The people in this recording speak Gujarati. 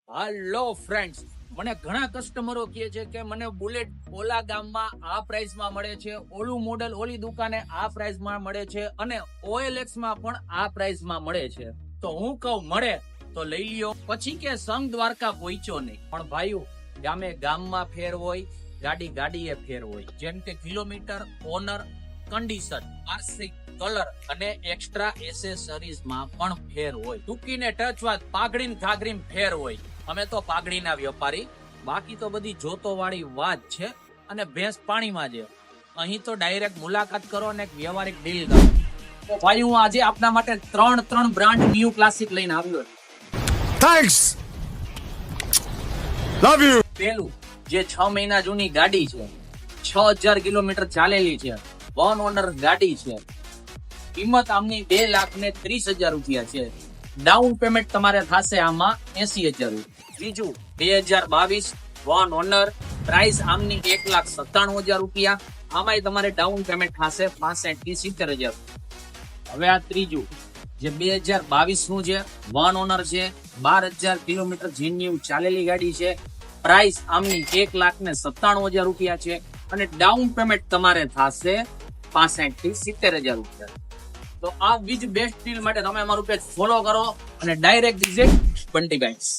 હાલો ફ્રેન્ડ્સ, મને ઘણા કસ્ટમરો કહે છે કે મને બુલેટ ઓલા ગામમાં આ પ્રાઇસમાં મળે છે, ઓલું મોડલ ઓલી દુકાને આ પ્રાઇસમાં મળે છે અને OLX માં પણ આ પ્રાઇસમાં મળે છે. તો હું કહું મળે તો લઈ લ્યો. પછી કે સંઘ દ્વારકા પહોંચ્યો નહીં. પણ ભાઈઓ, ગામમાં ફેર હોય, ગાડીએ ફેર હોય. જેમ કે kilometre, owner, condition, RC, colour અને એક્સ્ટ્રા એસેસરીઝ માં પણ ફેર હોય. ટૂંકીને ટચ વાત પાઘડીને ઘાઘરીને ફેર હોય. અમે તો પાઘડીના વેપારી, બાકી તો બધી જોતો વાળી વાત છે અને ભેંસ પાણીમાં છે. અહીં તો ડાયરેક્ટ મુલાકાત કરો અને એક વ્યવહારિક ડીલ કરો. તો ભાઈ, હું આજે આપના માટે ત્રણ બ્રાન્ડ ન્યુ ક્લાસિક લઈને આવ્યો. Thanks, love you. પેલું જે 6 મહિના જૂની ગાડી છે, 6000 કિલોમીટર ચાલેલી છે, 1 ઓનર ગાડી છે. કિંમત આમની 2,30,000 રૂપિયા છે. ડાઉન પેમેન્ટ તમારે થશે આમાં 80,000 રૂપિયા. બીજું 2022 1 ઓનર, પ્રાઇસ આમની 1,97,000 રૂપિયા. આમાંય તમારે ડાઉન પેમેન્ટ થશે 65 થી 70,000. હવે આ ત્રીજું જે 2022 નું છે, 1 ઓનર છે, 12,000 કિલોમીટર જેન્યુઇન ચાલેલી ગાડી છે. પ્રાઇસ આમની 1,97,000 રૂપિયા છે અને ડાઉન પેમેન્ટ તમારે થશે 65 થી 70,000 રૂપિયા. તો આ બીજ બેસ્ટ ડીલ માટે તમે અમારું પેજ ફોલો કરો અને ડાયરેક્ટ વિઝિટ બંટી બાઇક્સ.